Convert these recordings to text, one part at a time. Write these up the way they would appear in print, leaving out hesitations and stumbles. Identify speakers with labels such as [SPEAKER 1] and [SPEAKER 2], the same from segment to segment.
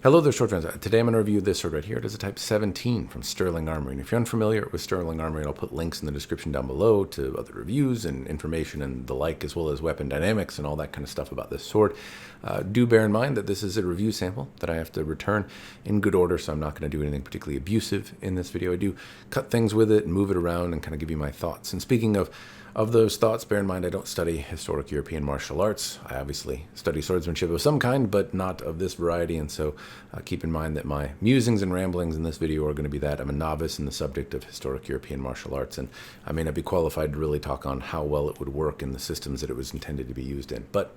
[SPEAKER 1] Hello there, sword fans. Today I'm going to review this sword right here. It is a Type 17 from Sterling Armory. And if you're unfamiliar with Sterling Armory, I'll put links in the description down below to other reviews and information and the like, as well as weapon dynamics and all that kind of stuff about this sword. Do bear in mind that this is a review sample that I have to return in good order, so I'm not going to do anything particularly abusive in this video. I do cut things with it and move it around and kind of give you my thoughts. And speaking of those thoughts, bear in mind I don't study historic European martial arts. I obviously study swordsmanship of some kind, but not of this variety, and so keep in mind that my musings and ramblings in this video are going to be that. I'm a novice in the subject of historic European martial arts, and I may not be qualified to really talk on how well it would work in the systems that it was intended to be used in. But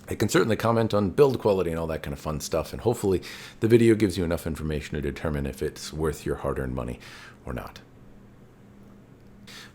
[SPEAKER 1] I can certainly comment on build quality and all that kind of fun stuff, and hopefully the video gives you enough information to determine if it's worth your hard-earned money or not.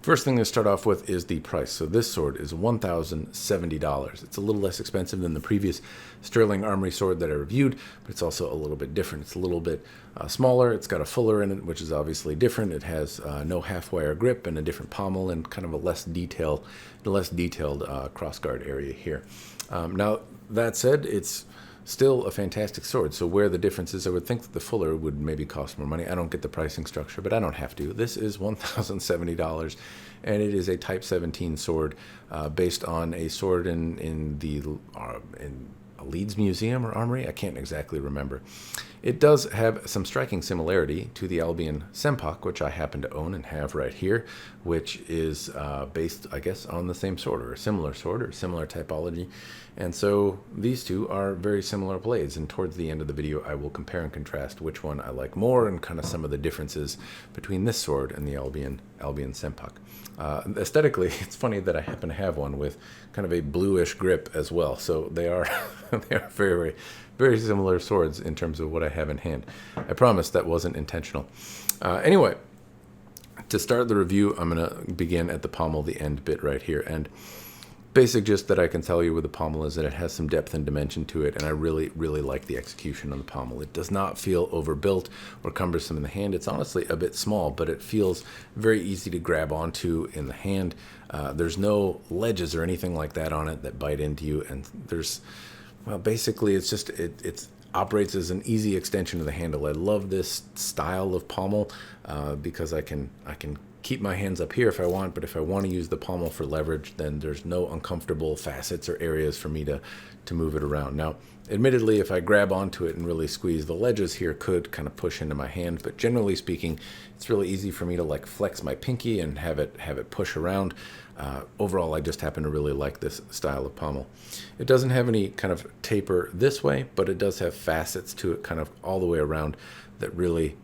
[SPEAKER 1] First thing to start off with is the price. So this sword is $1,070. It's a little less expensive than the previous Sterling Armory sword that I reviewed, but it's also a little bit different. It's a little bit smaller. It's got a fuller in it, which is obviously different. It has no half-wire grip and a different pommel and kind of a less detailed crossguard area here. Now, that said, it's still a fantastic sword. So where the difference is, I would think that the fuller would maybe cost more money. I don't get the pricing structure, but I don't have to. This is $1,070, and it is a Type 17 sword based on a sword in a Leeds Museum or Armory. I can't exactly remember. It does have some striking similarity to the Albion Sempak, which I happen to own and have right here, which is based, I guess, on the same sword or a similar sword or similar typology. And so these two are very similar blades, and towards the end of the video I will compare and contrast which one I like more and kind of some of the differences between this sword and the Albion Sempak. Aesthetically, it's funny that I happen to have one with kind of a bluish grip as well, so they are very, very, very similar swords in terms of what I have in hand. I promise that wasn't intentional. Anyway, to start the review, I'm going to begin at the pommel, the end bit right here. And basic gist that I can tell you with the pommel is that it has some depth and dimension to it, and I really, really like the execution on the pommel. It does not feel overbuilt or cumbersome in the hand. It's honestly a bit small, but it feels very easy to grab onto in the hand. There's no ledges or anything like that on it that bite into you, and there's, well, basically it's just, it operates as an easy extension of the handle. I love this style of pommel because I can keep my hands up here if I want, but if I want to use the pommel for leverage, then there's no uncomfortable facets or areas for me to move it around. Now, admittedly, if I grab onto it and really squeeze, the ledges here could kind of push into my hand, but generally speaking, it's really easy for me to like flex my pinky and have it push around. Overall, I just happen to really like this style of pommel. It doesn't have any kind of taper this way, but it does have facets to it kind of all the way around that really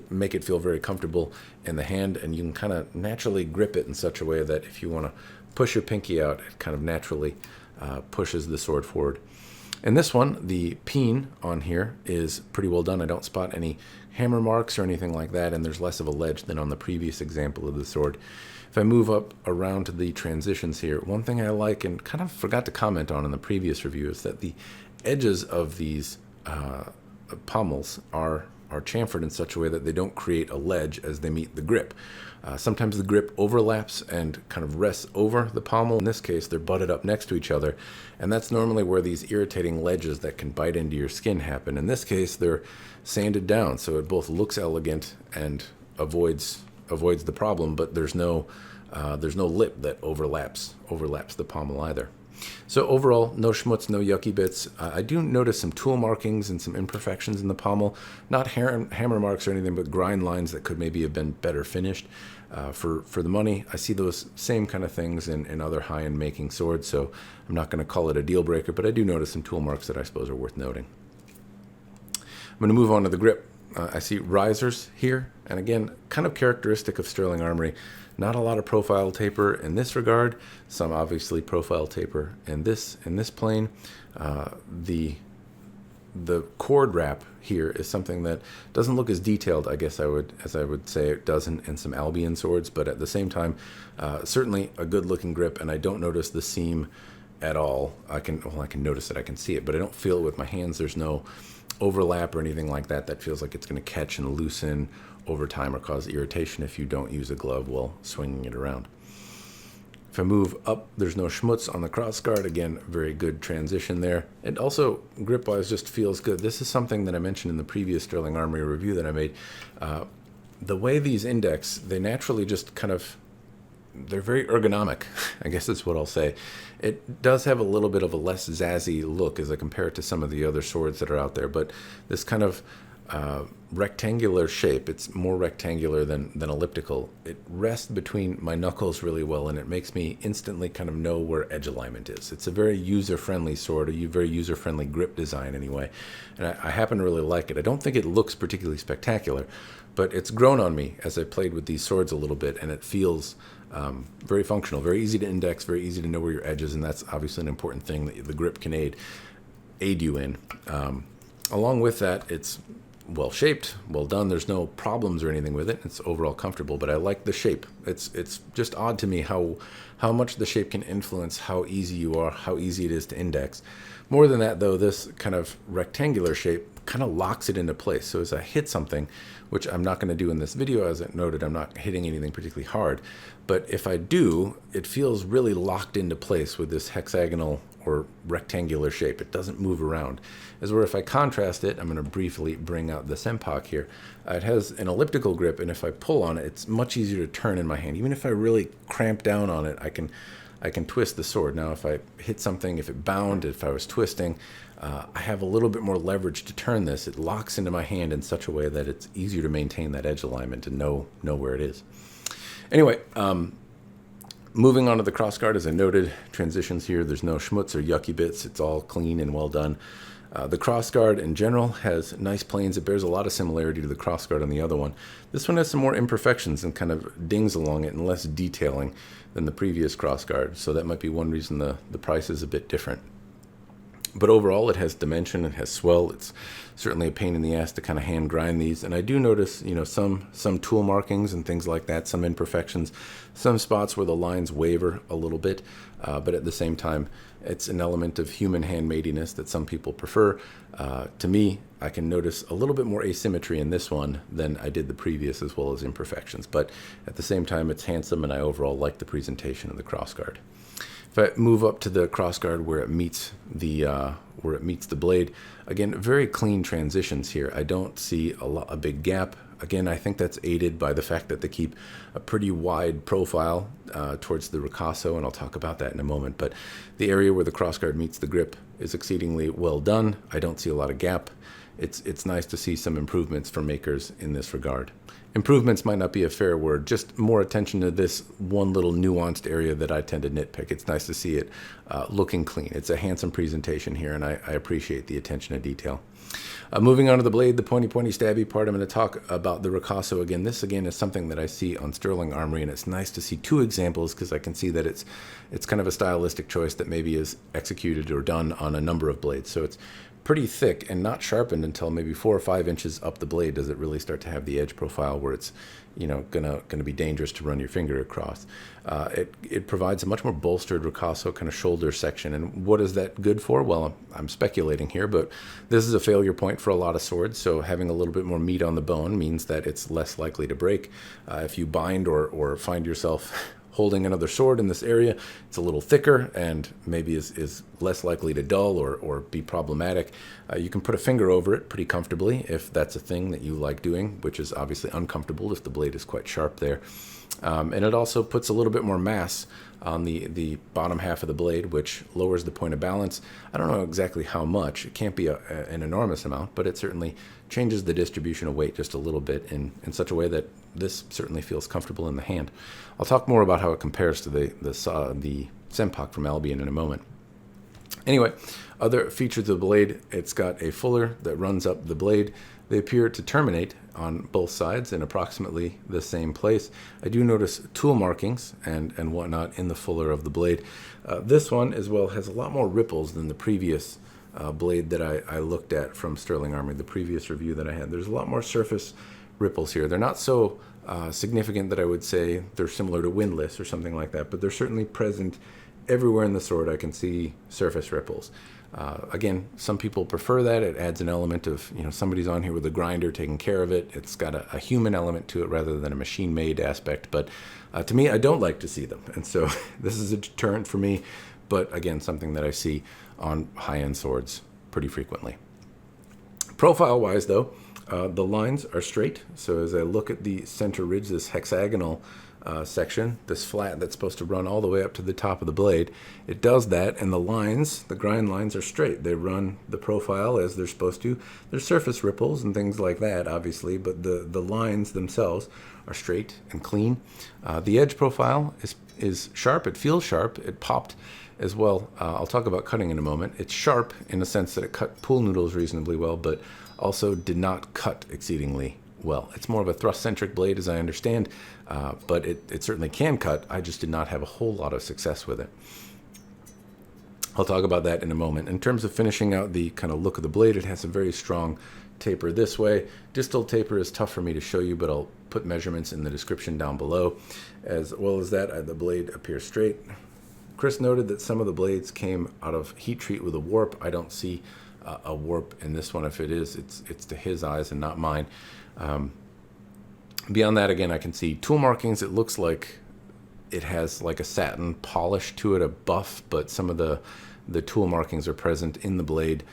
[SPEAKER 1] make it feel very comfortable in the hand, and you can kind of naturally grip it in such a way that if you want to push your pinky out, it kind of naturally pushes the sword forward. In this one, the peen on here is pretty well done. I don't spot any hammer marks or anything like that, and there's less of a ledge than on the previous example of the sword. If I move up around to the transitions here, one thing I like and kind of forgot to comment on in the previous review is that the edges of these pommels are chamfered in such a way that they don't create a ledge as they meet the grip. Sometimes the grip overlaps and kind of rests over the pommel. In this case, they're butted up next to each other, and that's normally where these irritating ledges that can bite into your skin happen. In this case, they're sanded down, so it both looks elegant and avoids the problem, but there's no lip that overlaps the pommel either. So overall, no schmutz, no yucky bits. I do notice some tool markings and some imperfections in the pommel. Not hammer marks or anything, but grind lines that could maybe have been better finished. For the money, I see those same kind of things in other high-end making swords, so I'm not going to call it a deal breaker, but I do notice some tool marks that I suppose are worth noting. I'm going to move on to the grip. I see risers here, and again, kind of characteristic of Sterling Armory. Not a lot of profile taper in this regard. Some obviously profile taper in this plane. The cord wrap here is something that doesn't look as detailed, I guess as I would say it does in some Albion swords, but at the same time, certainly a good looking grip, and I don't notice the seam at all. I can notice it, I can see it, but I don't feel it with my hands. There's no overlap or anything like that that feels like it's going to catch and loosen over time or cause irritation if you don't use a glove while swinging it around. If I move up, there's no schmutz on the crossguard. Again, very good transition there. And also, grip-wise, just feels good. This is something that I mentioned in the previous Sterling Armory review that I made. The way these index, they naturally just kind of, they're very ergonomic, I guess that's what I'll say. It does have a little bit of a less zazzy look as I compare it to some of the other swords that are out there, but this kind of rectangular shape, it's more rectangular than elliptical. It rests between my knuckles really well, and it makes me instantly kind of know where edge alignment is. It's a very user-friendly sword, a very user-friendly grip design anyway, and I happen to really like it. I don't think it looks particularly spectacular, but it's grown on me as I played with these swords a little bit, and it feels very functional, very easy to index, very easy to know where your edge is, and that's obviously an important thing that the grip can aid you in. Along with that, it's well shaped, well done. There's no problems or anything with it. It's overall comfortable, but I like the shape. It's just odd to me how much the shape can influence how easy you are, how easy it is to index. More than that, though, this kind of rectangular shape kind of locks it into place. So as I hit something, which I'm not going to do in this video, as I noted, I'm not hitting anything particularly hard, but if I do, it feels really locked into place with this hexagonal or rectangular shape. It doesn't move around. As where if I contrast it, I'm going to briefly bring out the Sempak here. It has an elliptical grip, and if I pull on it, it's much easier to turn in my hand. Even if I really cramp down on it, I can twist the sword. Now, if I hit something, if it bound, if I was twisting, I have a little bit more leverage to turn this. It locks into my hand in such a way that it's easier to maintain that edge alignment and know where it is. Anyway, moving on to the crossguard, as I noted, transitions here, there's no schmutz or yucky bits. It's all clean and well done. The crossguard in general has nice planes. It bears a lot of similarity to the crossguard on the other one. This one has some more imperfections and kind of dings along it and less detailing than the previous crossguard. So that might be one reason the price is a bit different. But overall, it has dimension, it has swell. It's certainly a pain in the ass to kind of hand grind these. And I do notice, some tool markings and things like that, some imperfections, some spots where the lines waver a little bit. But at the same time, it's an element of human handmadiness that some people prefer. To me, I can notice a little bit more asymmetry in this one than I did the previous, as well as imperfections. But at the same time, it's handsome, and I overall like the presentation of the crossguard. If I move up to the crossguard where it meets the blade, again, very clean transitions here. I don't see a big gap. Again, I think that's aided by the fact that they keep a pretty wide profile towards the ricasso, and I'll talk about that in a moment. But the area where the crossguard meets the grip is exceedingly well done. I don't see a lot of gap. It's nice to see some improvements for makers in this regard. Improvements might not be a fair word, just more attention to this one little nuanced area that I tend to nitpick. It's nice to see it looking clean. It's a handsome presentation here, and I appreciate the attention to detail. Moving on to the blade, the pointy stabby part, I'm going to talk about the ricasso again. This, again, is something that I see on Sterling Armory, and it's nice to see two examples because I can see that it's kind of a stylistic choice that maybe is executed or done on a number of blades. So it's pretty thick and not sharpened until maybe 4 or 5 inches up the blade does it really start to have the edge profile where it's gonna be dangerous to run your finger across. It provides a much more bolstered ricasso kind of shoulder section. And what is that good for? Well, I'm speculating here, but this is a failure point for a lot of swords, so having a little bit more meat on the bone means that it's less likely to break. If you bind or find yourself holding another sword in this area, it's a little thicker and maybe is less likely to dull or be problematic. You can put a finger over it pretty comfortably if that's a thing that you like doing, which is obviously uncomfortable if the blade is quite sharp there. And it also puts a little bit more mass on the bottom half of the blade, which lowers the point of balance. I don't know exactly how much. It can't be an enormous amount, but it certainly changes the distribution of weight just a little bit in such a way that this certainly feels comfortable in the hand. I'll talk more about how it compares to the Sempak from Albion in a moment. Anyway, other features of the blade, it's got a fuller that runs up the blade. They appear to terminate on both sides in approximately the same place. I do notice tool markings and whatnot in the fuller of the blade. This one as well has a lot more ripples than the previous blade that I looked at from Sterling Armory, the previous review that I had. There's a lot more surface ripples here. They're not so significant that I would say they're similar to windlass or something like that, but they're certainly present everywhere in the sword. I can see surface ripples. Again, some people prefer that. It adds an element of, somebody's on here with a grinder taking care of it. It's got a human element to it rather than a machine-made aspect. But to me, I don't like to see them. And so this is a deterrent for me. But again, something that I see on high-end swords pretty frequently. Profile-wise, though, the lines are straight. So as I look at the center ridge, this hexagonal section, this flat that's supposed to run all the way up to the top of the blade, it does that, and the lines, the grind lines, are straight. They run the profile as they're supposed to. There's surface ripples and things like that, obviously, but the lines themselves are straight and clean. The edge profile is sharp. It feels sharp. It popped as well. I'll talk about cutting in a moment. It's sharp in the sense that it cut pool noodles reasonably well, but also did not cut exceedingly well. It's more of a thrust-centric blade, as I understand, but it certainly can cut. I just did not have a whole lot of success with it. I'll talk about that in a moment. In terms of finishing out the kind of look of the blade, it has a very strong taper this way. Distal taper is tough for me to show you, but I'll put measurements in the description down below. As well as that, the blade appears straight. Chris noted that some of the blades came out of heat treat with a warp. I don't see a warp in this one. If it is, it's to his eyes and not mine. Beyond that, again, I can see tool markings. It looks like it has like a satin polish to it, a buff, but some of the tool markings are present in the blade,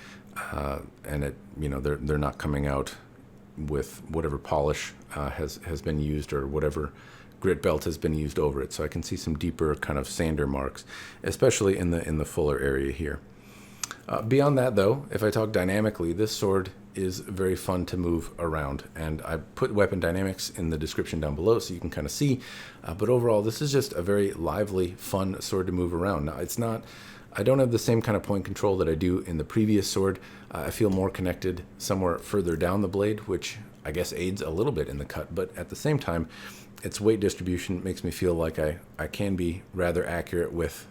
[SPEAKER 1] and they're not coming out with whatever polish has been used or whatever grit belt has been used over it. So I can see some deeper kind of sander marks, especially in the fuller area here. Beyond that, though, if I talk dynamically, this sword is very fun to move around, and I put weapon dynamics in the description down below so you can kind of see, but overall this is just a very lively, fun sword to move around. Now, I don't have the same kind of point control that I do in the previous sword. I feel more connected somewhere further down the blade, which I guess aids a little bit in the cut, but at the same time, its weight distribution makes me feel like I can be rather accurate with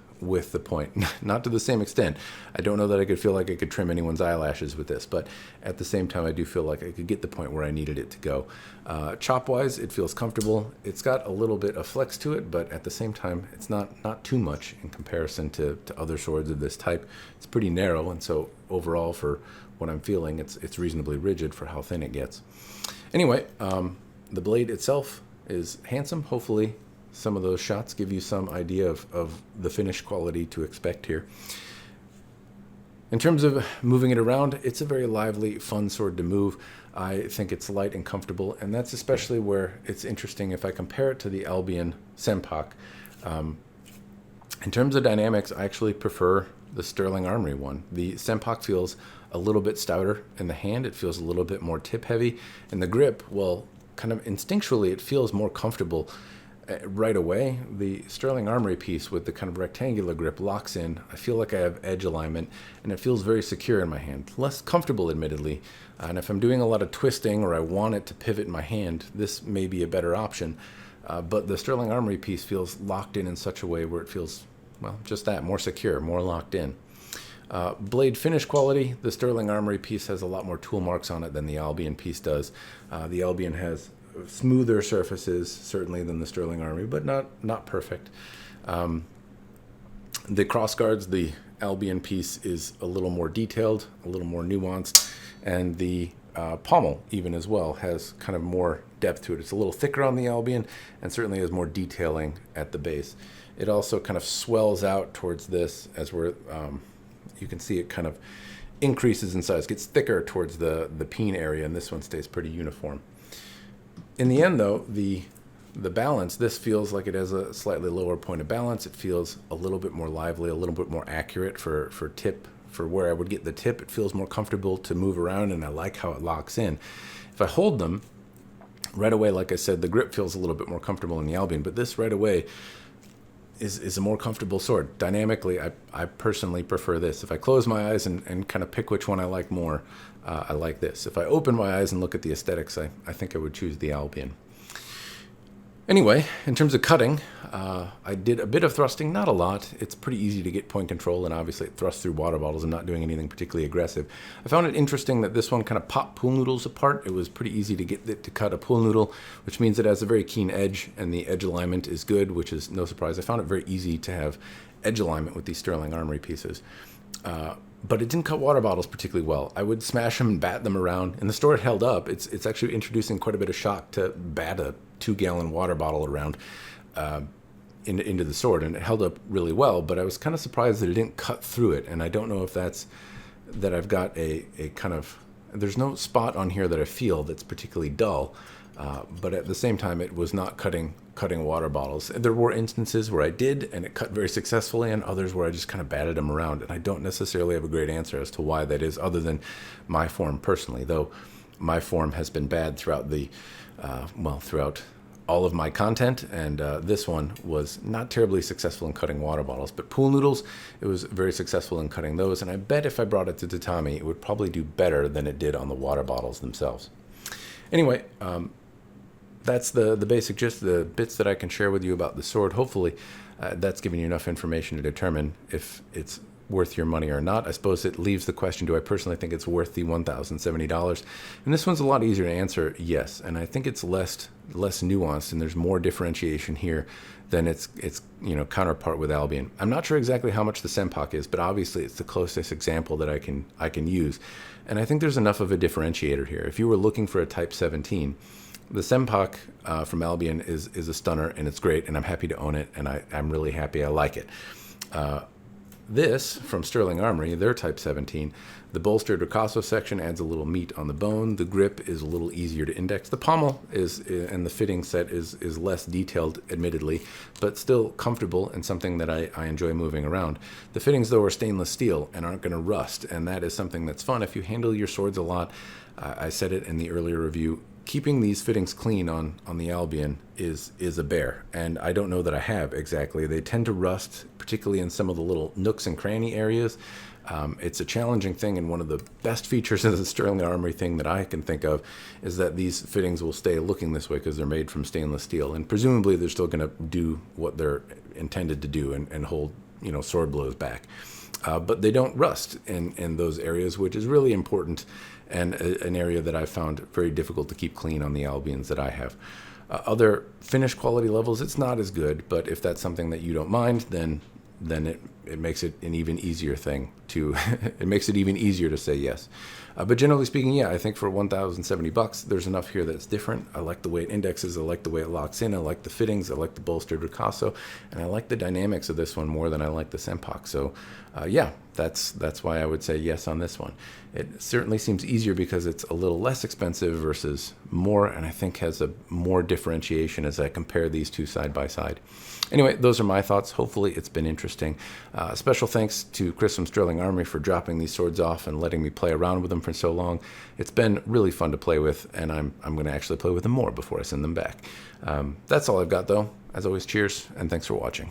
[SPEAKER 1] the point. Not to the same extent. I don't know that I could feel like I could trim anyone's eyelashes with this, but at the same time, I do feel like I could get the point where I needed it to go. Chop-wise, it feels comfortable. It's got a little bit of flex to it, but at the same time, it's not too much in comparison to other swords of this type. It's pretty narrow, and so overall, for what I'm feeling, it's reasonably rigid for how thin it gets. Anyway, the blade itself is handsome. Hopefully, some of those shots give you some idea of the finish quality to expect here. In terms of moving it around, it's a very lively, fun sword to move. I think it's light and comfortable, and that's especially where it's interesting if I compare it to the Albion Sempak. In terms of dynamics, I actually prefer the Sterling Armory one. The Sempak feels a little bit stouter in the hand. It feels a little bit more tip-heavy, and the grip, well, kind of instinctually, it feels more comfortable right away. The Sterling Armory piece with the kind of rectangular grip locks in. I feel like I have edge alignment, and it feels very secure in my hand. Less comfortable, admittedly, and if I'm doing a lot of twisting or I want it to pivot in my hand, this may be a better option. But the Sterling Armory piece feels locked in such a way where it feels, well, just that, more secure, more locked in. Blade finish quality, the Sterling Armory piece has a lot more tool marks on it than the Albion piece does. The Albion has smoother surfaces, certainly, than the Sterling Armory, but not perfect. The crossguards, the Albion piece is a little more detailed, a little more nuanced, and the pommel, even as well, has kind of more depth to it. It's a little thicker on the Albion, and certainly has more detailing at the base. It also kind of swells out towards this, as we're you can see it kind of increases in size, gets thicker towards the peen area, and this one stays pretty uniform. In the end, though, the balance, this feels like it has a slightly lower point of balance. It feels a little bit more lively, a little bit more accurate for where I would get the tip. It feels more comfortable to move around, and I like how it locks in. If I hold them, right away, like I said, the grip feels a little bit more comfortable in the Albion, but this right away is a more comfortable sword. Dynamically, I personally prefer this. If I close my eyes and kind of pick which one I like more, I like this. If I open my eyes and look at the aesthetics, I think I would choose the Albion. Anyway, in terms of cutting, I did a bit of thrusting, not a lot. It's pretty easy to get point control, and obviously it thrusts through water bottles. I'm not doing anything particularly aggressive. I found it interesting that this one kind of popped pool noodles apart. It was pretty easy to get it to cut a pool noodle, which means it has a very keen edge, and the edge alignment is good, which is no surprise. I found it very easy to have edge alignment with these Sterling Armory pieces. but it didn't cut water bottles particularly well. I would smash them and bat them around. In the store, it held up. It's actually introducing quite a bit of shock to bat a 2-gallon water bottle around into the sword, and it held up really well. But I was kind of surprised that it didn't cut through it, and I don't know if that's that I've got a kind of, there's no spot on here that I feel that's particularly dull, but at the same time, it was not cutting water bottles. There were instances where I did, and it cut very successfully, and others where I just kind of batted them around. And I don't necessarily have a great answer as to why that is, other than my form personally, though my form has been bad throughout throughout all of my content, and this one was not terribly successful in cutting water bottles. But pool noodles, it was very successful in cutting those, and I bet if I brought it to tatami, it would probably do better than it did on the water bottles themselves. Anyway, that's the basic gist, the bits that I can share with you about the sword. Hopefully, that's giving you enough information to determine if it's worth your money or not. I suppose it leaves the question, do I personally think it's worth the $1,070? And this one's a lot easier to answer, yes. And I think it's less nuanced, and there's more differentiation here than its counterpart with Albion. I'm not sure exactly how much the Senpak is, but obviously it's the closest example that I can use. And I think there's enough of a differentiator here. If you were looking for a Type 17, the Senpak from Albion is a stunner, and it's great, and I'm happy to own it, and I'm really happy I like it. This, from Sterling Armory, their Type 17, the bolstered ricasso section adds a little meat on the bone. The grip is a little easier to index. The pommel and the fitting set is less detailed, admittedly, but still comfortable and something that I enjoy moving around. The fittings, though, are stainless steel and aren't going to rust, and that is something that's fun. If you handle your swords a lot, I said it in the earlier review, keeping these fittings clean on the Albion is a bear, and I don't know that I have exactly. They tend to rust, particularly in some of the little nooks and cranny areas. It's a challenging thing, and one of the best features of the Sterling Armory thing that I can think of is that these fittings will stay looking this way because they're made from stainless steel, and presumably they're still going to do what they're intended to do and hold sword blows back. But they don't rust in those areas, which is really important, and an area that I've found very difficult to keep clean on the Albions that I have. Other finish quality levels, it's not as good, but if that's something that you don't mind, then it makes it an even easier thing to it makes it even easier to say yes. But generally speaking, yeah, I think for $1,070, there's enough here that's different. I like the way it indexes, I like the way it locks in, I like the fittings, I like the bolstered ricasso, and I like the dynamics of this one more than I like the Senpak. So yeah, that's why I would say yes on this one. It certainly seems easier because it's a little less expensive versus more, and I think has a more differentiation as I compare these two side by side. Anyway, those are my thoughts. Hopefully it's been interesting. Special thanks to Chris from Sterling Armory for dropping these swords off and letting me play around with them for so long. It's been really fun to play with, and I'm going to actually play with them more before I send them back. That's all I've got, though. As always, cheers, and thanks for watching.